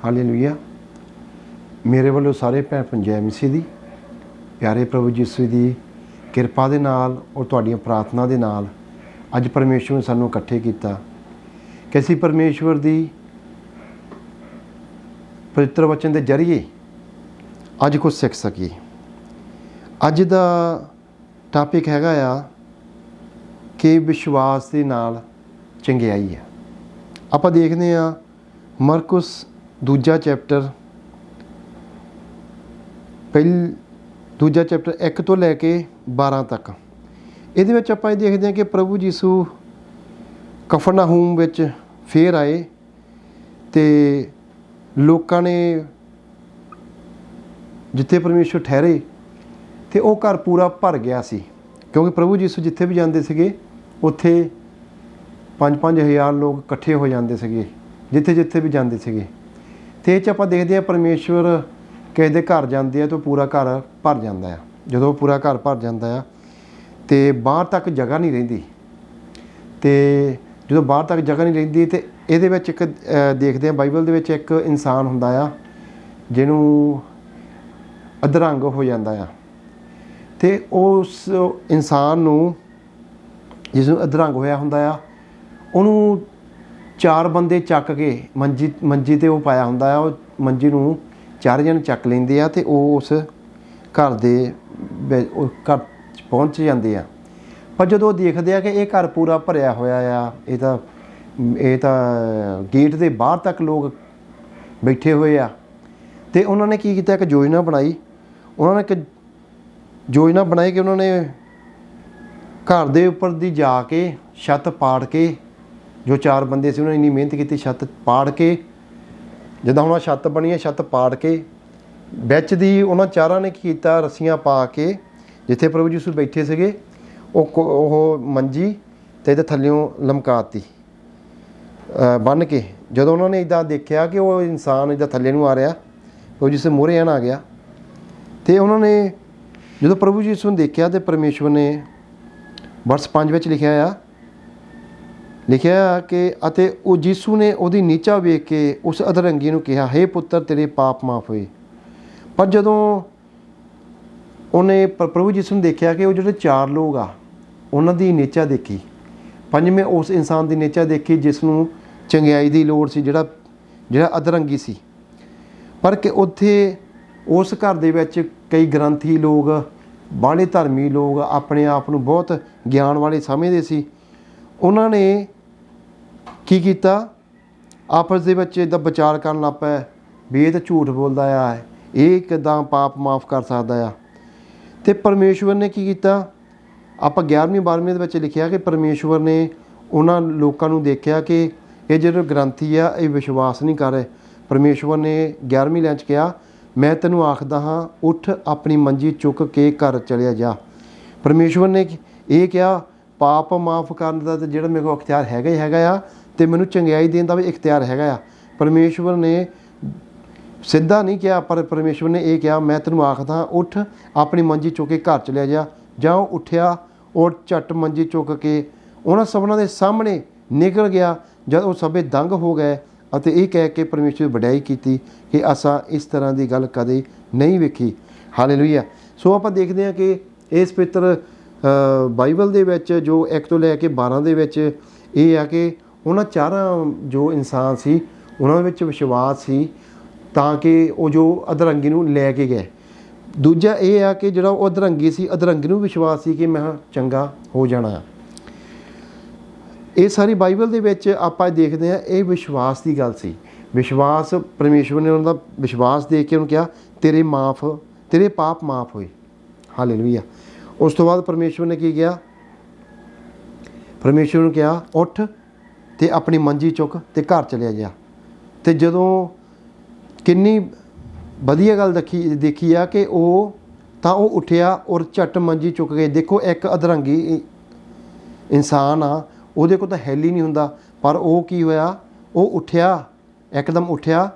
Hallelujah. ਮੇਰੇ ਵੱਲੋਂ ਸਾਰੇ ਭੈਣ ਪੰਜੈ ਮਸੀਹ ਦੀ ਪਿਆਰੇ ਪ੍ਰਭੂ ਯਿਸੂ ਦੀ ਕਿਰਪਾ ਦੇ ਨਾਲ ਔਰ ਤੁਹਾਡੀਆਂ ਪ੍ਰਾਰਥਨਾ ਦੇ ਨਾਲ ਅੱਜ ਪਰਮੇਸ਼ਵਰ ਨੇ ਸਾਨੂੰ ਇਕੱਠੇ ਕੀਤਾ ਕਿ ਅਸੀਂ ਪਰਮੇਸ਼ਵਰ ਦੀ ਪਵਿੱਤਰ ਵਚਨ ਦੇ ਜ਼ਰੀਏ ਅੱਜ ਕੁਝ ਸਿੱਖ ਸਕੀਏ। ਅੱਜ ਦਾ ਟਾਪਿਕ ਹੈਗਾ ਆ ਕਿ ਵਿਸ਼ਵਾਸ ਦੇ ਨਾਲ ਚੰਗਿਆਈ ਹੈ। ਆਪਾਂ ਦੇਖਦੇ ਹਾਂ ਮਰਕੁਸ ਦੂਜਾ ਚੈਪਟਰ ਦੂਜਾ ਚੈਪਟਰ 1 ਤੋਂ ਲੈ ਕੇ 12 ਤੱਕ। ਇਹਦੇ ਵਿੱਚ ਆਪਾਂ ਇਹ ਦੇਖਦੇ ਹਾਂ ਕਿ ਪ੍ਰਭੂ ਯਿਸੂ ਕਫਰਨਾਹੂਮ ਵਿੱਚ ਫੇਰ ਆਏ ਅਤੇ ਲੋਕਾਂ ਨੇ ਜਿੱਥੇ ਪਰਮੇਸ਼ਵਰ ਠਹਿਰੇ ਅਤੇ ਉਹ ਘਰ ਪੂਰਾ ਭਰ ਗਿਆ ਸੀ, ਕਿਉਂਕਿ ਪ੍ਰਭੂ ਯਿਸੂ ਜਿੱਥੇ ਵੀ ਜਾਂਦੇ ਸੀਗੇ ਉੱਥੇ 5-5 ਹਜ਼ਾਰ ਲੋਕ ਇਕੱਠੇ ਹੋ ਜਾਂਦੇ ਸੀਗੇ, ਜਿੱਥੇ ਜਿੱਥੇ ਵੀ ਜਾਂਦੇ ਸੀਗੇ। ਅਤੇ ਇਹ 'ਚ ਆਪਾਂ ਦੇਖਦੇ ਹਾਂ ਪਰਮੇਸ਼ਵਰ ਕਿਸੇ ਦੇ ਘਰ ਜਾਂਦੇ ਆ ਤਾਂ ਪੂਰਾ ਘਰ ਭਰ ਜਾਂਦਾ ਆ। ਜਦੋਂ ਪੂਰਾ ਘਰ ਭਰ ਜਾਂਦਾ ਆ ਅਤੇ ਬਾਹਰ ਤੱਕ ਜਗ੍ਹਾ ਨਹੀਂ ਰਹਿੰਦੀ, ਅਤੇ ਜਦੋਂ ਬਾਹਰ ਤੱਕ ਜਗ੍ਹਾ ਨਹੀਂ ਰਹਿੰਦੀ ਅਤੇ ਇਹਦੇ ਵਿੱਚ ਇੱਕ ਦੇਖਦੇ ਹਾਂ ਬਾਈਬਲ ਦੇ ਵਿੱਚ ਇੱਕ ਇਨਸਾਨ ਹੁੰਦਾ ਆ ਜਿਹਨੂੰ ਅਧਰੰਗ ਹੋ ਜਾਂਦਾ ਆ। ਅਤੇ ਉਸ ਇਨਸਾਨ ਨੂੰ, ਜਿਸ ਨੂੰ ਅਧਰੰਗ ਹੋਇਆ ਹੁੰਦਾ ਆ, ਉਹਨੂੰ 4 ਬੰਦੇ ਚੱਕ ਕੇ ਮੰਜੀ 'ਤੇ ਉਹ ਪਾਇਆ ਹੁੰਦਾ ਆ। ਉਹ ਮੰਜੀ ਨੂੰ 4 ਜਣੇ ਚੱਕ ਲੈਂਦੇ ਆ ਅਤੇ ਉਹ ਉਸ ਘਰ ਦੇ ਘਰ 'ਚ ਪਹੁੰਚ ਜਾਂਦੇ ਆ। ਪਰ ਜਦੋਂ ਉਹ ਦੇਖਦੇ ਆ ਕਿ ਇਹ ਘਰ ਪੂਰਾ ਭਰਿਆ ਹੋਇਆ ਆ, ਇਹ ਤਾਂ ਗੇਟ ਦੇ ਬਾਹਰ ਤੱਕ ਲੋਕ ਬੈਠੇ ਹੋਏ ਆ, ਅਤੇ ਉਹਨਾਂ ਨੇ ਕੀ ਕੀਤਾ, ਇੱਕ ਯੋਜਨਾ ਬਣਾਈ। ਉਹਨਾਂ ਨੇ ਇੱਕ ਯੋਜਨਾ ਬਣਾਈ ਕਿ ਉਹਨਾਂ ਨੇ ਘਰ ਦੇ ਉੱਪਰ ਦੀ ਜਾ ਕੇ ਛੱਤ ਪਾੜ ਕੇ, ਜੋ 4 ਬੰਦੇ ਸੀ ਉਹਨਾਂ ਨੇ ਇੰਨੀ ਮਿਹਨਤ ਕੀਤੀ, ਛੱਤ ਪਾੜ ਕੇ, ਜਿੱਦਾਂ ਹੁਣ ਛੱਤ ਬਣੀ ਹੈ, ਛੱਤ ਪਾੜ ਕੇ ਵਿੱਚ ਦੀ ਉਹਨਾਂ 4 ਨੇ ਕੀ ਕੀਤਾ, ਰੱਸੀਆਂ ਪਾ ਕੇ ਜਿੱਥੇ ਪ੍ਰਭੂ ਯਿਸੂ ਬੈਠੇ ਸੀਗੇ ਉਹ ਮੰਜੀ ਅਤੇ ਇਹਦੇ ਥੱਲਿਓਂ ਲਮਕਾਤੀ ਬੰਨ੍ਹ ਕੇ। ਜਦੋਂ ਉਹਨਾਂ ਨੇ ਇੱਦਾਂ ਦੇਖਿਆ ਕਿ ਉਹ ਇਨਸਾਨ ਇੱਦਾਂ ਥੱਲੇ ਨੂੰ ਆ ਰਿਹਾ, ਪ੍ਰਭੂ ਯਿਸੂ ਮੂਹਰੇ ਆਣ ਆ ਗਿਆ, ਅਤੇ ਉਹਨਾਂ ਨੇ ਜਦੋਂ ਪ੍ਰਭੂ ਯਿਸੂ ਨੂੰ ਦੇਖਿਆ ਅਤੇ ਪਰਮੇਸ਼ਵਰ ਨੇ ਵਰਸ 5 ਵਿੱਚ ਲਿਖਿਆ ਕਿ ਅਤੇ ਉਹ ਯਿਸੂ ਨੇ ਉਹਦੀ ਨੀਚਾ ਵੇਖ ਕੇ ਉਸ ਅਧਰੰਗੀ ਨੂੰ ਕਿਹਾ, ਹੇ ਪੁੱਤਰ ਤੇਰੇ ਪਾਪ ਮਾਫ ਹੋਏ। ਪਰ ਜਦੋਂ ਉਹਨੇ ਪ੍ਰਭੂ ਯਿਸੂ ਨੂੰ ਦੇਖਿਆ ਕਿ ਉਹ ਜਿਹੜੇ 4 ਲੋਕ ਆ ਉਹਨਾਂ ਦੀ ਨੀਚਾ ਦੇਖੀ, 5ਵੇਂ ਉਸ ਇਨਸਾਨ ਦੀ ਨੀਚਾ ਦੇਖੀ ਜਿਸ ਨੂੰ ਚੰਗਿਆਈ ਦੀ ਲੋੜ ਸੀ, ਜਿਹੜਾ ਅਧਰੰਗੀ ਸੀ। ਪਰ ਕਿ ਉੱਥੇ ਉਸ ਘਰ ਦੇ ਵਿੱਚ ਕਈ ਗ੍ਰੰਥੀ ਲੋਕ, ਬਾਹਲੇ ਧਰਮੀ ਲੋਕ, ਆਪਣੇ ਆਪ ਨੂੰ ਬਹੁਤ ਗਿਆਨ ਵਾਲੇ ਸਮਝਦੇ ਸੀ। ਉਹਨਾਂ ਨੇ ਕੀ ਕੀਤਾ, ਆਪਸ ਦੇ ਵਿੱਚ ਇੱਦਾਂ ਵਿਚਾਰ ਕਰਨ ਲੱਗ ਪਏ ਵੀ ਇਹ ਤਾਂ ਝੂਠ ਬੋਲਦਾ ਆ, ਇਹ ਕਿੱਦਾਂ ਪਾਪ ਮਾਫ ਕਰ ਸਕਦਾ ਆ। ਅਤੇ ਪਰਮੇਸ਼ਵਰ ਨੇ ਕੀ ਕੀਤਾ, ਆਪਾਂ 11ਵੀਂ 12ਵੀਂ ਦੇ ਵਿੱਚ ਲਿਖਿਆ ਕਿ ਪਰਮੇਸ਼ਵਰ ਨੇ ਉਹਨਾਂ ਲੋਕਾਂ ਨੂੰ ਦੇਖਿਆ ਕਿ ਇਹ ਜਿਹੜੇ ਗ੍ਰੰਥੀ ਆ ਇਹ ਵਿਸ਼ਵਾਸ ਨਹੀਂ ਕਰ ਰਹੇ। ਪਰਮੇਸ਼ਵਰ ਨੇ 11ਵੀਂ ਲਾਈਨ 'ਚ ਕਿਹਾ, ਮੈਂ ਤੈਨੂੰ ਆਖਦਾ ਹਾਂ ਉੱਠ ਆਪਣੀ ਮੰਜੀ ਚੁੱਕ ਕੇ ਘਰ ਚਲਿਆ ਜਾ। ਪਰਮੇਸ਼ਵਰ ਨੇ ਇਹ ਕਿਹਾ, ਪਾਪ ਮਾਫ ਕਰਨ ਦਾ ਤਾਂ ਜਿਹੜਾ ਮੇਰੇ ਕੋਲ ਅਖਤਿਆਰ ਹੈਗਾ ਹੀ ਹੈਗਾ ਆ, ਅਤੇ ਮੈਨੂੰ ਚੰਗਿਆਈ ਦੇਣ ਦਾ ਵੀ ਇਖਤਿਆਰ ਹੈਗਾ ਆ। ਪਰਮੇਸ਼ਵਰ ਨੇ ਸਿੱਧਾ ਨਹੀਂ ਕਿਹਾ, ਪਰ ਪਰਮੇਸ਼ਵਰ ਨੇ ਇਹ ਕਿਹਾ, ਮੈਂ ਤੈਨੂੰ ਆਖਦਾ ਉੱਠ ਆਪਣੀ ਮੰਜੀ ਚੁੱਕ ਕੇ ਘਰ ਚਲਿਆ ਜਾ। ਜਾਂ ਉਹ ਉੱਠਿਆ ਔਰ ਝੱਟ ਮੰਜੀ ਚੁੱਕ ਕੇ ਉਹਨਾਂ ਸਭਨਾਂ ਦੇ ਸਾਹਮਣੇ ਨਿਕਲ ਗਿਆ। ਜਦ ਉਹ ਸਭੇ ਦੰਗ ਹੋ ਗਏ ਅਤੇ ਇਹ ਕਹਿ ਕੇ ਪਰਮੇਸ਼ਵਰ ਦੀ ਵਡਿਆਈ ਕੀਤੀ ਕਿ ਅਸਾਂ ਇਸ ਤਰ੍ਹਾਂ ਦੀ ਗੱਲ ਕਦੇ ਨਹੀਂ ਵੇਖੀ। ਹਾਲੇਲੂਇਆ। ਸੋ ਆਪਾਂ ਦੇਖਦੇ ਹਾਂ ਕਿ ਇਸ ਪਵਿੱਤਰ ਬਾਈਬਲ ਦੇ ਵਿੱਚ ਜੋ 1 ਤੋਂ ਲੈ ਕੇ 12 ਦੇ ਵਿੱਚ ਇਹ ਆ ਕਿ ਉਹਨਾਂ 4 ਜੋ ਇਨਸਾਨ ਸੀ ਉਹਨਾਂ ਵਿੱਚ ਵਿਸ਼ਵਾਸ ਸੀ, ਤਾਂ ਕਿ ਉਹ ਜੋ ਅਧਰੰਗੀ ਨੂੰ ਲੈ ਕੇ ਗਏ। ਦੂਜਾ ਇਹ ਆ ਕਿ ਜਿਹੜਾ ਉਹ ਅਧਰੰਗੀ ਸੀ, ਅਧਰੰਗੀ ਨੂੰ ਵਿਸ਼ਵਾਸ ਸੀ ਕਿ ਮੈਂ ਚੰਗਾ ਹੋ ਜਾਣਾ। ਇਹ ਸਾਰੀ ਬਾਈਬਲ ਦੇ ਵਿੱਚ ਆਪਾਂ ਦੇਖਦੇ ਹਾਂ ਇਹ ਵਿਸ਼ਵਾਸ ਦੀ ਗੱਲ ਸੀ। ਵਿਸ਼ਵਾਸ, ਪਰਮੇਸ਼ਵਰ ਨੇ ਉਹਨਾਂ ਦਾ ਵਿਸ਼ਵਾਸ ਦੇਖ ਕੇ ਉਹਨੂੰ ਕਿਹਾ, ਤੇਰੇ ਪਾਪ ਮਾਫ ਹੋਏ। ਹਾਲੇਲੂਇਆ। ਉਸ ਤੋਂ ਬਾਅਦ ਪਰਮੇਸ਼ਵਰ ਨੇ ਕੀ ਕਿਹਾ, ਪਰਮੇਸ਼ਵਰ ਨੂੰ ਕਿਹਾ ਉੱਠ ਅਤੇ ਆਪਣੀ ਮੰਜੀ ਚੁੱਕ ਅਤੇ ਘਰ ਚਲਿਆ ਜਾ। ਅਤੇ ਜਦੋਂ ਕਿੰਨੀ ਵਧੀਆ ਗੱਲ ਦੇਖੀ ਆ ਕਿ ਉਹ ਉੱਠਿਆ ਔਰ ਝੱਟ ਮੰਜੀ ਚੁੱਕ ਕੇ। ਦੇਖੋ ਇੱਕ ਅਧਰੰਗੀ ਇਨਸਾਨ ਆ, ਉਹਦੇ ਕੋਲ ਤਾਂ ਹੈਲ ਹੀ ਨਹੀਂ ਹੁੰਦਾ, ਪਰ ਉਹ ਕੀ ਹੋਇਆ, ਉਹ ਉੱਠਿਆ, ਇੱਕਦਮ ਉੱਠਿਆ,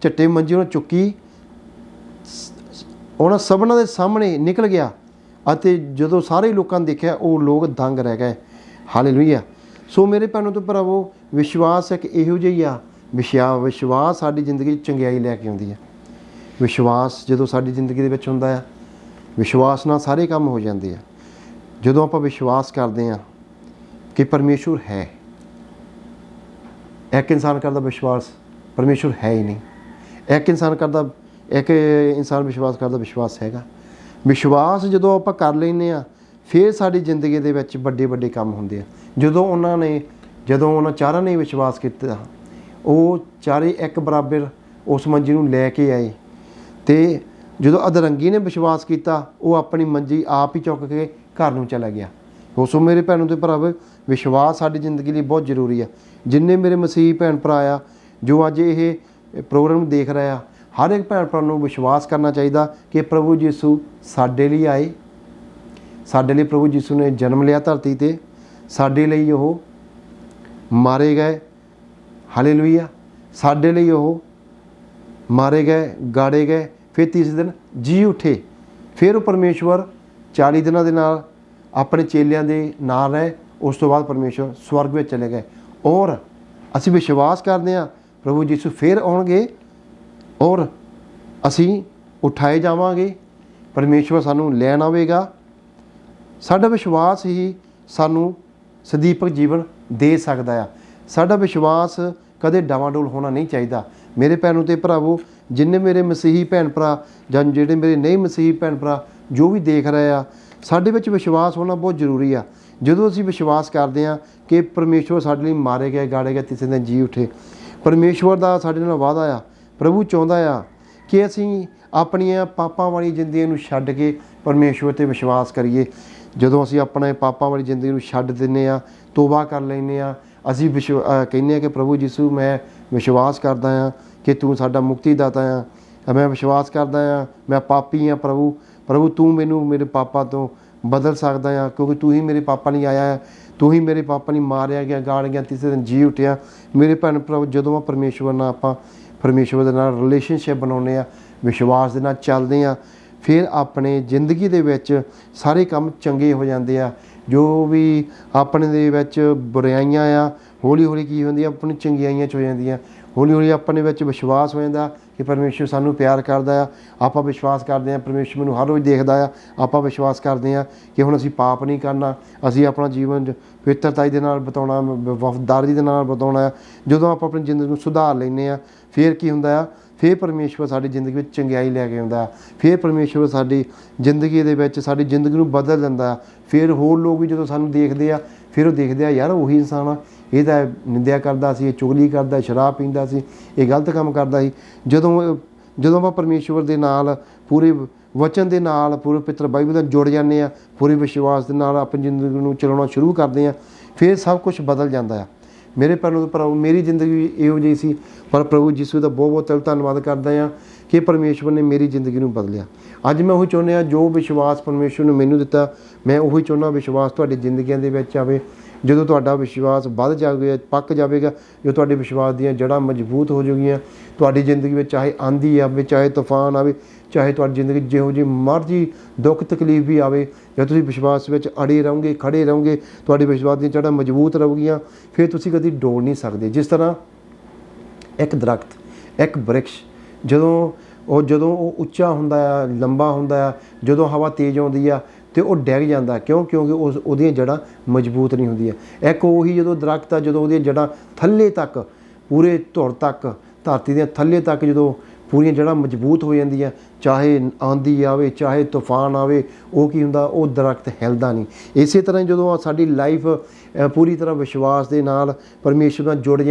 ਝੱਟੇ ਮੰਜੀ ਉਹਨੇ ਚੁੱਕੀ, ਉਹਨਾਂ ਸਭਨਾਂ ਦੇ ਸਾਹਮਣੇ ਨਿਕਲ ਗਿਆ, ਅਤੇ ਜਦੋਂ ਸਾਰੇ ਲੋਕਾਂ ਨੇ ਦੇਖਿਆ ਉਹ ਲੋਕ ਦੰਗ ਰਹਿ ਗਏ। ਹਾਲੇਲੂਇਆ। ਸੋ ਮੇਰੇ ਭੈਣੋ ਤੇ ਭਰਾਵੋ, ਵਿਸ਼ਵਾਸ ਇੱਕ ਇਹੋ ਜਿਹਾ ਵਿਸ਼ਵਾਸ ਸਾਡੀ ਜ਼ਿੰਦਗੀ 'ਚ ਚੰਗਿਆਈ ਲੈ ਕੇ ਆਉਂਦੀ ਹੈ। ਵਿਸ਼ਵਾਸ ਜਦੋਂ ਸਾਡੀ ਜ਼ਿੰਦਗੀ ਦੇ ਵਿੱਚ ਹੁੰਦਾ ਆ, ਵਿਸ਼ਵਾਸ ਨਾਲ ਸਾਰੇ ਕੰਮ ਹੋ ਜਾਂਦੇ ਆ। ਜਦੋਂ ਆਪਾਂ ਵਿਸ਼ਵਾਸ ਕਰਦੇ ਹਾਂ ਕਿ ਪਰਮੇਸ਼ਵਰ ਹੈ, ਇੱਕ ਇਨਸਾਨ ਕਰਦਾ ਵਿਸ਼ਵਾਸ, ਪਰਮੇਸ਼ਵਰ ਹੈ ਹੀ ਨਹੀਂ। ਇੱਕ ਇਨਸਾਨ ਵਿਸ਼ਵਾਸ ਕਰਦਾ, ਵਿਸ਼ਵਾਸ ਹੈਗਾ। ਵਿਸ਼ਵਾਸ ਜਦੋਂ ਆਪਾਂ ਕਰ ਲੈਂਦੇ ਹਾਂ, ਫਿਰ ਸਾਡੀ ਜ਼ਿੰਦਗੀ ਦੇ ਵਿੱਚ ਵੱਡੇ ਵੱਡੇ ਕੰਮ ਹੁੰਦੇ ਆ। ਜਦੋਂ ਉਹਨਾਂ ਚਾਰਾਂ ਨੇ ਵਿਸ਼ਵਾਸ ਕੀਤਾ, ਉਹ ਚਾਰੇ ਇੱਕ ਬਰਾਬਰ ਉਸ ਮੰਜੀ ਨੂੰ ਲੈ ਕੇ ਆਏ। ਅਤੇ ਜਦੋਂ ਅਧਰੰਗੀ ਨੇ ਵਿਸ਼ਵਾਸ ਕੀਤਾ, ਉਹ ਆਪਣੀ ਮੰਜੀ ਆਪ ਹੀ ਚੁੱਕ ਕੇ ਘਰ ਨੂੰ ਚਲਾ ਗਿਆ। ਸੋ ਮੇਰੇ ਭੈਣੋਂ ਅਤੇ ਭਰਾਵੋ, ਵਿਸ਼ਵਾਸ ਸਾਡੀ ਜ਼ਿੰਦਗੀ ਲਈ ਬਹੁਤ ਜ਼ਰੂਰੀ ਆ। ਜਿੰਨੇ ਮੇਰੇ ਮਸੀਹੀ ਭੈਣ ਭਰਾ ਆ ਜੋ ਅੱਜ ਇਹ ਪ੍ਰੋਗਰਾਮ ਦੇਖ ਰਹੇ ਆ, ਹਰ ਇੱਕ ਭੈਣ ਭਰਾ ਨੂੰ ਵਿਸ਼ਵਾਸ ਕਰਨਾ ਚਾਹੀਦਾ ਕਿ ਪ੍ਰਭੂ ਯਿਸੂ ਸਾਡੇ ਲਈ ਆਏ, ਸਾਡੇ ਲਈ ਪ੍ਰਭੂ ਯਿਸੂ ਨੇ ਜਨਮ ਲਿਆ ਧਰਤੀ 'ਤੇ, ਸਾਡੇ ਲਈ ਉਹ ਮਾਰੇ ਗਏ, ਹਾਲੇਲੂਇਆ, ਸਾਡੇ ਲਈ ਉਹ ਮਾਰੇ ਗਏ, ਗਾੜੇ ਗਏ, ਫਿਰ ਤੀਸਰੇ ਦਿਨ ਜੀ ਉੱਠੇ। ਫਿਰ ਉਹ ਪਰਮੇਸ਼ਵਰ 40 ਦਿਨਾਂ ਦੇ ਨਾਲ ਆਪਣੇ ਚੇਲਿਆਂ ਦੇ ਨਾਲ ਰਹੇ। ਉਸ ਤੋਂ ਬਾਅਦ ਪਰਮੇਸ਼ਵਰ ਸਵਰਗ ਵਿੱਚ ਚਲੇ ਗਏ। ਔਰ ਅਸੀਂ ਵਿਸ਼ਵਾਸ ਕਰਦੇ ਹਾਂ ਪ੍ਰਭੂ ਯਿਸੂ ਫਿਰ ਆਉਣਗੇ ਔਰ ਅਸੀਂ ਉਠਾਏ ਜਾਵਾਂਗੇ, ਪਰਮੇਸ਼ਵਰ ਸਾਨੂੰ ਲੈਣ ਆਵੇਗਾ। ਸਾਡਾ ਵਿਸ਼ਵਾਸ ਹੀ ਸਾਨੂੰ ਸਦੀਪਕ ਜੀਵਨ ਦੇ ਸਕਦਾ ਆ। ਸਾਡਾ ਵਿਸ਼ਵਾਸ ਕਦੇ ਡਾਵਾਂਡੋਲ ਹੋਣਾ ਨਹੀਂ ਚਾਹੀਦਾ। ਮੇਰੇ ਭੈਣੋਂ ਅਤੇ ਭਰਾਵੋ, ਜਿੰਨੇ ਮੇਰੇ ਮਸੀਹੀ ਭੈਣ ਭਰਾ ਜਾਂ ਜਿਹੜੇ ਮੇਰੇ ਨਹੀਂ ਮਸੀਹੀ ਭੈਣ ਭਰਾ ਜੋ ਵੀ ਦੇਖ ਰਹੇ ਆ, ਸਾਡੇ ਵਿੱਚ ਵਿਸ਼ਵਾਸ ਹੋਣਾ ਬਹੁਤ ਜ਼ਰੂਰੀ ਆ। ਜਦੋਂ ਅਸੀਂ ਵਿਸ਼ਵਾਸ ਕਰਦੇ ਹਾਂ ਕਿ ਪਰਮੇਸ਼ਵਰ ਸਾਡੇ ਲਈ ਮਾਰੇ ਗਏ, ਗਾੜੇ ਗਏ, ਤੀਸਰੇ ਦਿਨ ਜੀ ਉੱਠੇ, ਪਰਮੇਸ਼ਵਰ ਦਾ ਸਾਡੇ ਨਾਲ ਵਾਅਦਾ ਆ। ਪ੍ਰਭੂ ਚਾਹੁੰਦਾ ਆ ਕਿ ਅਸੀਂ ਆਪਣੀਆਂ ਪਾਪਾਂ ਵਾਲੀ ਜ਼ਿੰਦਗੀ ਨੂੰ ਛੱਡ ਕੇ ਪਰਮੇਸ਼ਵਰ 'ਤੇ ਵਿਸ਼ਵਾਸ ਕਰੀਏ। ਜਦੋਂ ਅਸੀਂ ਆਪਣੇ ਪਾਪਾਂ ਵਾਲੀ ਜ਼ਿੰਦਗੀ ਨੂੰ ਛੱਡ ਦਿੰਦੇ ਹਾਂ, ਤੋਬਾ ਕਰ ਲੈਂਦੇ ਹਾਂ, ਅਸੀਂ ਕਹਿੰਦੇ ਹਾਂ ਕਿ ਪ੍ਰਭੂ ਯਿਸੂ ਮੈਂ ਵਿਸ਼ਵਾਸ ਕਰਦਾ ਹਾਂ ਕਿ ਤੂੰ ਸਾਡਾ ਮੁਕਤੀ ਦਾਤਾ ਆ, ਮੈਂ ਵਿਸ਼ਵਾਸ ਕਰਦਾ ਹਾਂ ਮੈਂ ਪਾਪੀ ਹਾਂ, ਪ੍ਰਭੂ ਤੂੰ ਮੈਨੂੰ ਮੇਰੇ ਪਾਪਾਂ ਤੋਂ ਬਦਲ ਸਕਦਾ ਆ, ਕਿਉਂਕਿ ਤੂੰ ਹੀ ਮੇਰੇ ਪਾਪਾ ਲਈ ਆਇਆ ਹੈ, ਤੂੰ ਹੀ ਮੇਰੇ ਪਾਪਾ ਲਈ ਮਾਰਿਆ ਗਿਆ, ਗਾੜ ਗਿਆ, ਤੀਸਰੇ ਦਿਨ ਜੀ ਉੱਠਿਆ। ਮੇਰੇ ਭੈਣ ਭਰਾ, ਜਦੋਂ ਆਪਾਂ ਪਰਮੇਸ਼ਵਰ ਦੇ ਨਾਲ ਰਿਲੇਸ਼ਨਸ਼ਿਪ ਬਣਾਉਂਦੇ ਹਾਂ, ਵਿਸ਼ਵਾਸ ਦੇ ਨਾਲ ਚੱਲਦੇ ਹਾਂ, ਫਿਰ ਆਪਣੇ ਜ਼ਿੰਦਗੀ ਦੇ ਵਿੱਚ ਸਾਰੇ ਕੰਮ ਚੰਗੇ ਹੋ ਜਾਂਦੇ ਆ। ਜੋ ਵੀ ਆਪਣੇ ਦੇ ਵਿੱਚ ਬੁਰਾਈਆਂ ਆ, ਹੌਲੀ ਹੌਲੀ ਕੀ ਹੁੰਦੀਆਂ, ਆਪਣੀ ਚੰਗਿਆਈਆਂ 'ਚ ਹੋ ਜਾਂਦੀਆਂ। ਹੌਲੀ ਹੌਲੀ ਆਪਣੇ ਵਿੱਚ ਵਿਸ਼ਵਾਸ ਹੋ ਜਾਂਦਾ ਕਿ ਪਰਮੇਸ਼ਵਰ ਸਾਨੂੰ ਪਿਆਰ ਕਰਦਾ ਆ। ਆਪਾਂ ਵਿਸ਼ਵਾਸ ਕਰਦੇ ਹਾਂ ਪਰਮੇਸ਼ਵਰ ਮੈਨੂੰ ਹਰ ਰੋਜ਼ ਦੇਖਦਾ ਆ। ਆਪਾਂ ਵਿਸ਼ਵਾਸ ਕਰਦੇ ਹਾਂ ਕਿ ਹੁਣ ਅਸੀਂ ਪਾਪ ਨਹੀਂ ਕਰਨਾ, ਅਸੀਂ ਆਪਣਾ ਜੀਵਨ ਪਵਿੱਤਰਤਾ ਦੇ ਨਾਲ ਬਿਤਾਉਣਾ, ਵਫ਼ਾਦਾਰੀ ਦੇ ਨਾਲ ਬਿਤਾਉਣਾ ਆ। ਜਦੋਂ ਆਪਾਂ ਆਪਣੀ ਜ਼ਿੰਦਗੀ ਨੂੰ ਸੁਧਾਰ ਲੈਂਦੇ ਹਾਂ, ਫਿਰ ਕੀ ਹੁੰਦਾ ਆ, ਫਿਰ ਪਰਮੇਸ਼ਵਰ ਸਾਡੀ ਜ਼ਿੰਦਗੀ ਵਿੱਚ ਚੰਗਿਆਈ ਲੈ ਕੇ ਆਉਂਦਾ। ਫਿਰ ਪਰਮੇਸ਼ਵਰ ਸਾਡੀ ਜ਼ਿੰਦਗੀ ਦੇ ਵਿੱਚ ਸਾਡੀ ਜ਼ਿੰਦਗੀ ਨੂੰ ਬਦਲ ਦਿੰਦਾ। ਫਿਰ ਹੋਰ ਲੋਕ ਵੀ ਜਦੋਂ ਸਾਨੂੰ ਦੇਖਦੇ ਆ, ਫਿਰ ਉਹ ਦੇਖਦੇ ਆ, ਯਾਰ ਉਹੀ ਇਨਸਾਨ ਆ, ਇਹ ਤਾਂ ਨਿੰਦਿਆ ਕਰਦਾ ਸੀ, ਇਹ ਚੁਗਲੀ ਕਰਦਾ, ਸ਼ਰਾਬ ਪੀਂਦਾ ਸੀ, ਇਹ ਗਲਤ ਕੰਮ ਕਰਦਾ ਸੀ। ਜਦੋਂ ਆਪਾਂ ਪਰਮੇਸ਼ਵਰ ਦੇ ਨਾਲ ਪੂਰੇ ਵਚਨ ਦੇ ਨਾਲ, ਪੂਰੇ ਪਵਿੱਤਰ ਬਾਈਬਲ ਨਾਲ ਜੁੜ ਜਾਂਦੇ ਆ, ਪੂਰੇ ਵਿਸ਼ਵਾਸ ਦੇ ਨਾਲ ਆਪਣੀ ਜ਼ਿੰਦਗੀ ਨੂੰ ਚਲਾਉਣਾ ਸ਼ੁਰੂ ਕਰਦੇ ਆ, ਫਿਰ ਸਭ ਕੁਝ ਬਦਲ ਜਾਂਦਾ ਆ। ਮੇਰੇ ਭਰਾਵੋ, ਮੇਰੀ ਜ਼ਿੰਦਗੀ ਇਹੋ ਜਿਹੀ ਸੀ, ਪਰ ਪ੍ਰਭੂ ਯਿਸੂ ਦਾ ਬਹੁਤ ਬਹੁਤ ਧੰਨਵਾਦ ਕਰਦਾ ਹਾਂ ਕਿ ਪਰਮੇਸ਼ਵਰ ਨੇ ਮੇਰੀ ਜ਼ਿੰਦਗੀ ਨੂੰ ਬਦਲਿਆ। ਅੱਜ ਮੈਂ ਉਹੀ ਚਾਹੁੰਦਾ ਹਾਂ, ਜੋ ਵਿਸ਼ਵਾਸ ਪਰਮੇਸ਼ਵਰ ਨੇ ਮੈਨੂੰ ਦਿੱਤਾ, ਮੈਂ ਉਹੀ ਚਾਹੁੰਦਾ ਵਿਸ਼ਵਾਸ ਤੁਹਾਡੀ ਜ਼ਿੰਦਗੀਆਂ ਦੇ ਵਿੱਚ ਆਵੇ। ਜਦੋਂ ਤੁਹਾਡਾ ਵਿਸ਼ਵਾਸ ਵੱਧ ਜਾਵੇਗਾ, ਪੱਕ ਜਾਵੇਗਾ, ਜੋ ਤੁਹਾਡੇ ਵਿਸ਼ਵਾਸ ਦੀਆਂ ਜੜ੍ਹਾਂ ਮਜ਼ਬੂਤ ਹੋ ਜਾਊਗੀਆਂ, ਤੁਹਾਡੀ ਜ਼ਿੰਦਗੀ ਵਿੱਚ ਚਾਹੇ ਆਂਧੀ ਆਵੇ, ਚਾਹੇ ਤੂਫਾਨ ਆਵੇ, ਚਾਹੇ ਤੁਹਾਡੀ ਜ਼ਿੰਦਗੀ ਜਿਹੋ ਜਿਹੀ ਮਰਜ਼ੀ ਦੁੱਖ ਤਕਲੀਫ ਵੀ ਆਵੇ, ਜੇ ਤੁਸੀਂ ਵਿਸ਼ਵਾਸ ਵਿੱਚ ਅੜੇ ਰਹੋਗੇ, ਖੜ੍ਹੇ ਰਹੋਗੇ, ਤੁਹਾਡੇ ਵਿਸ਼ਵਾਸ ਦੀਆਂ ਜੜ੍ਹਾਂ ਮਜ਼ਬੂਤ ਰਹੂਗੀਆਂ, ਫਿਰ ਤੁਸੀਂ ਕਦੀ ਡੋਲ ਨਹੀਂ ਸਕਦੇ। ਜਿਸ ਤਰ੍ਹਾਂ ਇੱਕ ਦਰਖਤ, ਇੱਕ ਬ੍ਰਿਕਸ਼, ਜਦੋਂ ਉਹ ਉੱਚਾ ਹੁੰਦਾ ਆ, ਲੰਬਾ ਹੁੰਦਾ ਆ, ਜਦੋਂ ਹਵਾ ਤੇਜ਼ ਆਉਂਦੀ ਆ ਅਤੇ ਉਹ ਡਿੱਗ ਜਾਂਦਾ। ਕਿਉਂਕਿ ਉਹਦੀਆਂ ਜੜ੍ਹਾਂ ਮਜ਼ਬੂਤ ਨਹੀਂ ਹੁੰਦੀਆਂ। ਇੱਕ ਉਹੀ ਜਦੋਂ ਦਰਖਤ ਆ, ਜਦੋਂ ਉਹਦੀਆਂ ਜੜ੍ਹਾਂ ਥੱਲੇ ਤੱਕ, ਪੂਰੇ ਧੁਰ ਤੱਕ, ਧਰਤੀ ਦੀਆਂ ਥੱਲੇ ਤੱਕ ਜਦੋਂ ਪੂਰੀਆਂ ਜੜ੍ਹਾਂ ਮਜ਼ਬੂਤ ਹੋ ਜਾਂਦੀਆਂ, ਚਾਹੇ ਆਂਧੀ ਆਵੇ, ਚਾਹੇ ਤੂਫਾਨ ਆਵੇ, ਉਹ ਕੀ ਹੁੰਦਾ, ਉਹ ਦਰਖਤ ਹਿੱਲਦਾ ਨਹੀਂ। ਇਸੇ ਤਰ੍ਹਾਂ ਜਦੋਂ ਸਾਡੀ ਲਾਈਫ ਪੂਰੀ ਤਰ੍ਹਾਂ ਵਿਸ਼ਵਾਸ ਦੇ ਨਾਲ ਪਰਮੇਸ਼ਵਰ ਨਾਲ ਜੁੜ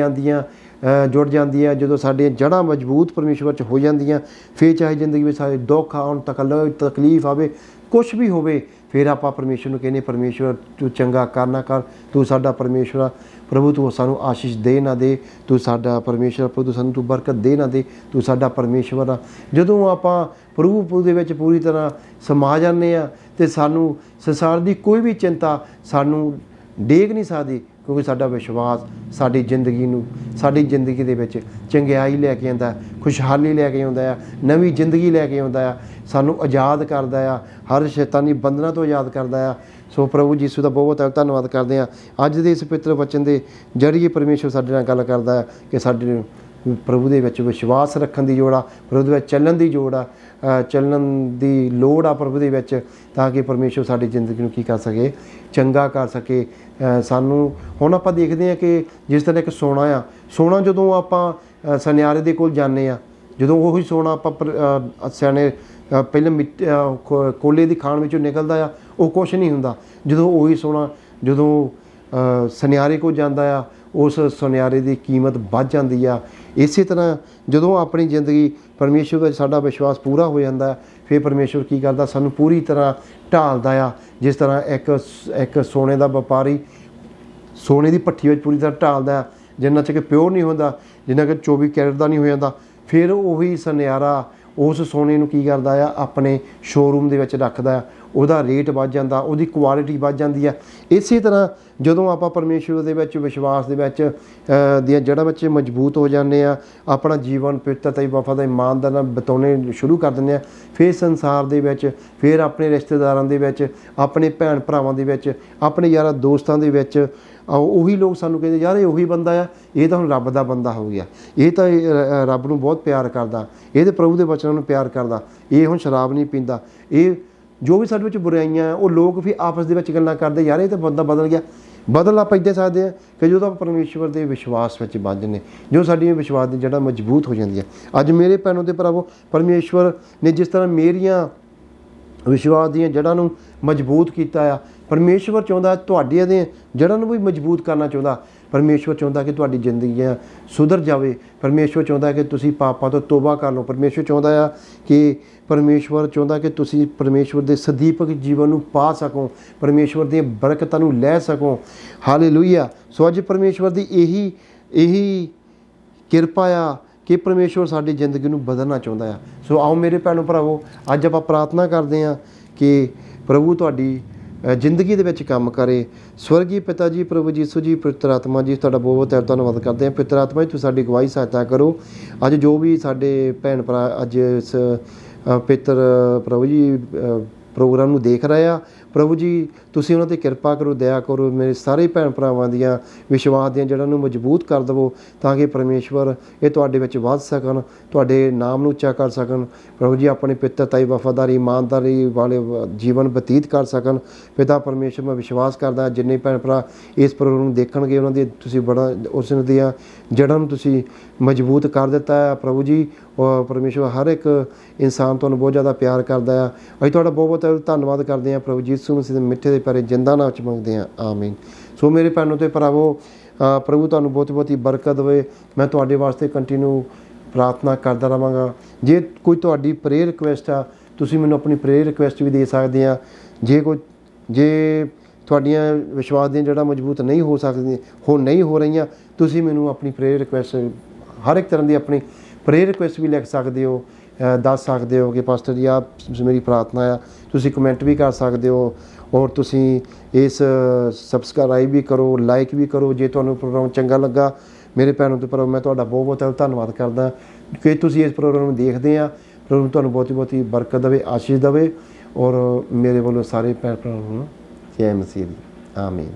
ਜਾਂਦੀ ਹੈ, ਜਦੋਂ ਸਾਡੀਆਂ ਜੜ੍ਹਾਂ ਮਜ਼ਬੂਤ ਪਰਮੇਸ਼ਵਰ 'ਚ ਹੋ ਜਾਂਦੀਆਂ, ਫਿਰ ਚਾਹੇ ਜ਼ਿੰਦਗੀ ਵਿੱਚ ਸਾਡੇ ਦੁੱਖ ਆਉਣ, ਤਕਲੀਫ ਆਵੇ, ਕੁਛ ਵੀ ਹੋਵੇ, ਫਿਰ ਆਪਾਂ ਪਰਮੇਸ਼ਵਰ ਨੂੰ ਕਹਿੰਦੇ, ਪਰਮੇਸ਼ਵਰ ਤੂੰ ਚੰਗਾ ਕਰ ਨਾ ਕਰ, ਤੂੰ ਸਾਡਾ ਪਰਮੇਸ਼ਵਰ ਆ, ਪ੍ਰਭੂ ਤੂੰ ਸਾਨੂੰ ਆਸ਼ੀਸ਼ ਦੇ ਨਾ ਦੇ, ਤੂੰ ਸਾਡਾ ਪਰਮੇਸ਼ਵਰ, ਪ੍ਰਭੂ ਸਾਨੂੰ ਤੂੰ ਬਰਕਤ ਦੇ ਨਾ ਦੇ, ਤੂੰ ਸਾਡਾ ਪਰਮੇਸ਼ਵਰ ਆ। ਜਦੋਂ ਆਪਾਂ ਪ੍ਰਭੂ ਦੇ ਵਿੱਚ ਪੂਰੀ ਤਰ੍ਹਾਂ ਸਮਾ ਜਾਂਦੇ ਹਾਂ, ਅਤੇ ਸਾਨੂੰ ਸੰਸਾਰ ਦੀ ਕੋਈ ਵੀ ਚਿੰਤਾ ਸਾਨੂੰ ਡੇਗ ਨਹੀਂ ਸਕਦੀ, ਕਿਉਂਕਿ ਸਾਡਾ ਵਿਸ਼ਵਾਸ ਸਾਡੀ ਜ਼ਿੰਦਗੀ ਦੇ ਵਿੱਚ ਚੰਗਿਆਈ ਲੈ ਕੇ ਆਉਂਦਾ, ਖੁਸ਼ਹਾਲੀ ਲੈ ਕੇ ਆਉਂਦਾ ਆ, ਨਵੀਂ ਜ਼ਿੰਦਗੀ ਲੈ ਕੇ ਆਉਂਦਾ ਆ, ਸਾਨੂੰ ਆਜ਼ਾਦ ਕਰਦਾ ਆ, ਹਰ ਸ਼ੈਤਾਨੀ ਬੰਧਨਾਂ ਤੋਂ ਆਜ਼ਾਦ ਕਰਦਾ ਆ। ਸੋ ਪ੍ਰਭੂ ਯਿਸੂ ਦਾ ਬਹੁਤ ਬਹੁਤ ਧੰਨਵਾਦ ਕਰਦੇ ਹਾਂ। ਅੱਜ ਦੇ ਇਸ ਪਵਿੱਤਰ ਵਚਨ ਦੇ ਜ਼ਰੀਏ ਪਰਮੇਸ਼ਵਰ ਸਾਡੇ ਨਾਲ ਗੱਲ ਕਰਦਾ ਹੈ ਕਿ ਸਾਡੇ ਪ੍ਰਭੂ ਦੇ ਵਿੱਚ ਵਿਸ਼ਵਾਸ ਰੱਖਣ ਦੀ ਲੋੜ ਆ, ਪ੍ਰਭੂ ਦੇ ਵਿੱਚ ਚੱਲਣ ਦੀ ਲੋੜ ਆ, ਚੱਲਣ ਦੀ ਲੋੜ ਆ ਪ੍ਰਭੂ ਦੇ ਵਿੱਚ, ਤਾਂ ਕਿ ਪਰਮੇਸ਼ਵਰ ਸਾਡੀ ਜ਼ਿੰਦਗੀ ਨੂੰ ਕੀ ਕਰ ਸਕੇ, ਚੰਗਾ ਕਰ ਸਕੇ। ਸਾਨੂੰ ਹੁਣ ਆਪਾਂ ਦੇਖਦੇ ਹਾਂ ਕਿ ਜਿਸ ਤਰ੍ਹਾਂ ਇੱਕ ਸੋਨਾ ਆ, ਸੋਨਾ ਜਦੋਂ ਆਪਾਂ ਸੁਨਿਆਰੇ ਦੇ ਕੋਲ ਜਾਂਦੇ ਆ, ਜਦੋਂ ਉਹੀ ਸੋਨਾ ਆਪਾਂ ਸਿਆਣੇ ਪਹਿਲਾਂ ਕੋਲੇ ਦੀ ਖਾਣ ਵਿੱਚੋਂ ਨਿਕਲਦਾ ਆ, ਉਹ ਕੁਛ ਨਹੀਂ ਹੁੰਦਾ। ਜਦੋਂ ਉਹੀ ਸੋਨਾ ਜਦੋਂ ਸੁਨਿਆਰੇ ਕੋਲ ਜਾਂਦਾ ਆ, ਉਸ ਸੁਨਿਆਰੇ ਦੀ ਕੀਮਤ ਵੱਧ ਜਾਂਦੀ ਆ। ਇਸੇ ਤਰ੍ਹਾਂ ਜਦੋਂ ਆਪਣੀ ਜ਼ਿੰਦਗੀ ਪਰਮੇਸ਼ਵਰ ਵਿੱਚ ਸਾਡਾ ਵਿਸ਼ਵਾਸ ਪੂਰਾ ਹੋ ਜਾਂਦਾ, ਫਿਰ ਪਰਮੇਸ਼ਵਰ ਕੀ ਕਰਦਾ, ਸਾਨੂੰ ਪੂਰੀ ਤਰ੍ਹਾਂ ਢਾਲਦਾ ਆ। ਜਿਸ ਤਰ੍ਹਾਂ ਇੱਕ ਸੋਨੇ ਦਾ ਵਪਾਰੀ ਸੋਨੇ ਦੀ ਭੱਠੀ ਵਿੱਚ ਪੂਰੀ ਤਰ੍ਹਾਂ ਢਾਲਦਾ ਆ, ਜਿੰਨਾ ਚਿਰ ਪਿਓਰ ਨਹੀਂ ਹੁੰਦਾ, ਜਿੰਨਾ ਕਿ 24 ਕੈਰਟ ਦਾ ਨਹੀਂ ਹੋ ਜਾਂਦਾ, ਫਿਰ ਉਹੀ ਸੁਨਿਆਰਾ ਉਸ ਸੋਨੇ ਨੂੰ ਕੀ ਕਰਦਾ ਆ, ਆਪਣੇ ਸ਼ੋਰੂਮ ਦੇ ਵਿੱਚ ਰੱਖਦਾ ਆ, ਉਹਦਾ ਰੇਟ ਵੱਧ ਜਾਂਦਾ, ਉਹਦੀ ਕੁਆਲਿਟੀ ਵੱਧ ਜਾਂਦੀ ਆ। ਇਸੇ ਤਰ੍ਹਾਂ ਜਦੋਂ ਆਪਾਂ ਪਰਮੇਸ਼ਵਰ ਦੇ ਵਿੱਚ ਵਿਸ਼ਵਾਸ ਦੇ ਵਿੱਚ ਦੀਆਂ ਜੜ੍ਹਾਂ ਵਿੱਚ ਮਜ਼ਬੂਤ ਹੋ ਜਾਂਦੇ ਆ, ਆਪਣਾ ਜੀਵਨ ਪਵਿੱਤਰਤਾ ਵਫਾਦਾਰੀ ਇਮਾਨਦਾਰੀ ਨਾਲ ਬਿਤਾਉਣੇ ਸ਼ੁਰੂ ਕਰ ਦਿੰਦੇ ਆ, ਫਿਰ ਸੰਸਾਰ ਦੇ ਵਿੱਚ, ਫਿਰ ਆਪਣੇ ਰਿਸ਼ਤੇਦਾਰਾਂ ਦੇ ਵਿੱਚ, ਆਪਣੇ ਭੈਣ ਭਰਾਵਾਂ ਦੇ ਵਿੱਚ, ਆਪਣੇ ਯਾਰਾਂ ਦੋਸਤਾਂ ਦੇ ਵਿੱਚ ਉਹੀ ਲੋਕ ਸਾਨੂੰ ਕਹਿੰਦੇ, ਯਾਰ ਇਹ ਉਹੀ ਬੰਦਾ ਆ, ਇਹ ਤਾਂ ਹੁਣ ਰੱਬ ਦਾ ਬੰਦਾ ਹੋ ਗਿਆ, ਇਹ ਤਾਂ ਰੱਬ ਨੂੰ ਬਹੁਤ ਪਿਆਰ ਕਰਦਾ, ਇਹ ਤਾਂ ਪ੍ਰਭੂ ਦੇ ਵਚਨਾਂ ਨੂੰ ਪਿਆਰ ਕਰਦਾ, ਇਹ ਹੁਣ ਸ਼ਰਾਬ ਨਹੀਂ ਪੀਂਦਾ। ਇਹ ਜੋ ਵੀ ਸਾਡੇ ਵਿੱਚ ਬੁਰਾਈਆਂ, ਉਹ ਲੋਕ ਫਿਰ ਆਪਸ ਦੇ ਵਿੱਚ ਗੱਲਾਂ ਕਰਦੇ, ਯਾਰ ਇਹ ਤਾਂ ਬੰਦਾ ਬਦਲ ਗਿਆ। ਬਦਲ ਆਪਾਂ ਇੱਦਾਂ ਸਕਦੇ ਹਾਂ ਕਿ ਜਦੋਂ ਆਪਾਂ ਪਰਮੇਸ਼ਵਰ ਦੇ ਵਿਸ਼ਵਾਸ ਵਿੱਚ ਵੱਧ ਨੇ, ਜੋ ਸਾਡੀਆਂ ਵਿਸ਼ਵਾਸ ਦੀ ਜੜ੍ਹਾਂ ਮਜ਼ਬੂਤ ਹੋ ਜਾਂਦੀਆਂ। ਅੱਜ ਮੇਰੇ ਭੈਣੋ ਤੇ ਭਰਾਵੋ, ਪਰਮੇਸ਼ਵਰ ਨੇ ਜਿਸ ਤਰ੍ਹਾਂ ਮੇਰੀਆਂ ਵਿਸ਼ਵਾਸ ਦੀਆਂ ਜੜ੍ਹਾਂ ਨੂੰ ਮਜ਼ਬੂਤ ਕੀਤਾ ਆ, ਪਰਮੇਸ਼ਵਰ ਚਾਹੁੰਦਾ ਤੁਹਾਡੀਆਂ ਦੇ ਜੜ੍ਹਾਂ ਨੂੰ ਵੀ ਮਜ਼ਬੂਤ ਕਰਨਾ ਚਾਹੁੰਦਾ। ਪਰਮੇਸ਼ਵਰ ਚਾਹੁੰਦਾ ਕਿ ਤੁਹਾਡੀ ਜ਼ਿੰਦਗੀ ਸੁਧਰ ਜਾਵੇ। ਪਰਮੇਸ਼ਵਰ ਚਾਹੁੰਦਾ ਕਿ ਤੁਸੀਂ ਪਾਪਾਂ ਤੋਂ ਤੋਬਾ ਕਰ ਲਓ। ਪਰਮੇਸ਼ਵਰ ਚਾਹੁੰਦਾ ਕਿ ਤੁਸੀਂ ਪਰਮੇਸ਼ਵਰ ਦੇ ਸਦੀਪਕ ਜੀਵਨ ਨੂੰ ਪਾ ਸਕੋ, ਪਰਮੇਸ਼ਵਰ ਦੀਆਂ ਬਰਕਤਾਂ ਨੂੰ ਲੈ ਸਕੋ। ਹਾਲੇਲੂਇਆ। ਸੋ ਅੱਜ ਪਰਮੇਸ਼ਵਰ ਦੀ ਇਹੀ ਕਿਰਪਾ ਆ ਕਿ ਪਰਮੇਸ਼ਵਰ ਸਾਡੀ ਜ਼ਿੰਦਗੀ ਨੂੰ ਬਦਲਣਾ ਚਾਹੁੰਦਾ ਆ। ਸੋ ਆਓ ਮੇਰੇ ਭੈਣੋ ਭਰਾਵੋ, ਅੱਜ ਆਪਾਂ ਪ੍ਰਾਰਥਨਾ ਕਰਦੇ ਹਾਂ ਕਿ ਪ੍ਰਭੂ ਤੁਹਾਡੀ ਜ਼ਿੰਦਗੀ ਦੇ ਵਿੱਚ ਕੰਮ ਕਰੇ। ਸਵਰਗੀ ਪਿਤਾ ਜੀ, ਪ੍ਰਭੂ ਯੀਸ਼ੂ ਜੀ, ਪਵਿੱਤਰ ਆਤਮਾ ਜੀ, ਤੁਹਾਡਾ ਬਹੁਤ ਬਹੁਤ ਧੰਨਵਾਦ ਕਰਦੇ ਹਾਂ। ਪਵਿੱਤਰ ਆਤਮਾ ਜੀ, ਤੁਸੀਂ ਸਾਡੀ ਅਗਵਾਈ ਸਹਾਇਤਾ ਕਰੋ। ਅੱਜ ਜੋ ਵੀ ਸਾਡੇ ਭੈਣ ਭਰਾ ਅੱਜ ਇਸ ਪਵਿੱਤਰ ਪ੍ਰਭੂ ਜੀ ਪ੍ਰੋਗਰਾਮ ਨੂੰ ਦੇਖ ਰਹੇ ਆ, ਪ੍ਰਭੂ ਜੀ ਤੁਸੀਂ ਉਹਨਾਂ 'ਤੇ ਕਿਰਪਾ ਕਰੋ, ਦਇਆ ਕਰੋ। ਮੇਰੇ ਸਾਰੇ ਭੈਣ ਭਰਾਵਾਂ ਦੀਆਂ ਵਿਸ਼ਵਾਸ ਦੀਆਂ ਜੜ੍ਹਾਂ ਨੂੰ ਮਜ਼ਬੂਤ ਕਰ ਦੇਵੋ, ਤਾਂ ਕਿ ਪਰਮੇਸ਼ਵਰ ਇਹ ਤੁਹਾਡੇ ਵਿੱਚ ਵੱਧ ਸਕਣ, ਤੁਹਾਡੇ ਨਾਮ ਨੂੰ ਉੱਚਾ ਕਰ ਸਕਣ। ਪ੍ਰਭੂ ਜੀ ਆਪਣੀ ਪਿੱਤਰਤਾਈ ਵਫਾਦਾਰੀ ਇਮਾਨਦਾਰੀ ਵਾਲੇ ਜੀਵਨ ਬਤੀਤ ਕਰ ਸਕਣ। ਪਿਤਾ ਪਰਮੇਸ਼ਵਰ, ਮੈਂ ਵਿਸ਼ਵਾਸ ਕਰਦਾ ਜਿੰਨੇ ਭੈਣ ਭਰਾ ਇਸ ਪ੍ਰੋਗਰਾਮ ਨੂੰ ਦੇਖਣਗੇ, ਉਹਨਾਂ ਦੀ ਤੁਸੀਂ ਉਸ ਦੀਆਂ ਜੜ੍ਹਾਂ ਨੂੰ ਤੁਸੀਂ ਮਜ਼ਬੂਤ ਕਰ ਦਿੱਤਾ ਹੈ। ਪ੍ਰਭੂ ਜੀ ਪਰਮੇਸ਼ਵਰ ਹਰ ਇੱਕ ਇਨਸਾਨ ਤੁਹਾਨੂੰ ਬਹੁਤ ਜ਼ਿਆਦਾ ਪਿਆਰ ਕਰਦਾ ਆ। ਅਸੀਂ ਤੁਹਾਡਾ ਬਹੁਤ ਬਹੁਤ ਧੰਨਵਾਦ ਕਰਦੇ ਹਾਂ ਪ੍ਰਭੂ ਜੀ। ਯਿਸੂ ਮਸੀਹ ਦੇ ਮਿੱਠੇ ਦੇ ਪਿਆਰੇ ਜਿੰਦਾ ਨਾਮ 'ਚ ਮੰਗਦੇ ਹਾਂ, ਆਮੀਨ। ਸੋ ਮੇਰੇ ਭੈਣੋ ਤੇ ਭਰਾਵੋ, ਪ੍ਰਭੂ ਤੁਹਾਨੂੰ ਬਹੁਤ ਬਹੁਤੀ ਬਰਕਤ ਦੇਵੇ। ਮੈਂ ਤੁਹਾਡੇ ਵਾਸਤੇ ਕੰਟੀਨਿਊ ਪ੍ਰਾਰਥਨਾ ਕਰਦਾ ਰਹਾਂਗਾ। ਜੇ ਕੋਈ ਤੁਹਾਡੀ ਪ੍ਰੇਅਰ ਰਿਕੁਐਸਟ ਆ, ਤੁਸੀਂ ਮੈਨੂੰ ਆਪਣੀ ਪ੍ਰੇਅਰ ਰਿਕੁਐਸਟ ਵੀ ਦੇ ਸਕਦੇ ਆ। ਜੇ ਤੁਹਾਡੀਆਂ ਵਿਸ਼ਵਾਸ ਦੀਆਂ ਜਿਹੜਾ ਮਜ਼ਬੂਤ ਨਹੀਂ ਹੋ ਸਕਦੀਆਂ, ਨਹੀਂ ਹੋ ਰਹੀਆਂ, ਤੁਸੀਂ ਮੈਨੂੰ ਆਪਣੀ ਪ੍ਰੇਅਰ ਰਿਕੁਐਸਟ, ਹਰ ਇੱਕ ਤਰ੍ਹਾਂ ਦੀ ਆਪਣੀ ਪ੍ਰੇਅਰ ਰਿਕੁਐਸਟ ਵੀ ਲਿਖ ਸਕਦੇ ਹੋ, ਦੱਸ ਸਕਦੇ ਹੋ ਕਿ ਪਾਸਟਰ ਜੀ ਆਹ ਮੇਰੀ ਪ੍ਰਾਰਥਨਾ ਆ। ਤੁਸੀਂ ਕਮੈਂਟ ਵੀ ਕਰ ਸਕਦੇ ਹੋ, ਔਰ ਤੁਸੀਂ ਇਸ ਸਬਸਕ੍ਰਾਈਬ ਵੀ ਕਰੋ, ਲਾਈਕ ਵੀ ਕਰੋ ਜੇ ਤੁਹਾਨੂੰ ਪ੍ਰੋਗਰਾਮ ਚੰਗਾ ਲੱਗਾ। ਮੇਰੇ ਭੈਣੋ ਤੇ ਭਰਾਵੋ, ਮੈਂ ਤੁਹਾਡਾ ਬਹੁਤ ਬਹੁਤ ਧੰਨਵਾਦ ਕਰਦਾ ਕਿ ਤੁਸੀਂ ਇਸ ਪ੍ਰੋਗਰਾਮ ਨੂੰ ਦੇਖਦੇ ਆ। ਪ੍ਰਭੂ ਤੁਹਾਨੂੰ ਬਹੁਤੀ ਬਹੁਤੀ ਬਰਕਤ ਦੇਵੇ, ਆਸ਼ੀਸ਼ ਦੇਵੇ। ਔਰ ਮੇਰੇ ਵੱਲੋਂ ਸਾਰੇ ਭੈਣ ਭਰਾਵਾਂ ਨੂੰ ਜੈ ਮਸੀਹ ਦੀ, ਆਮੀਨ।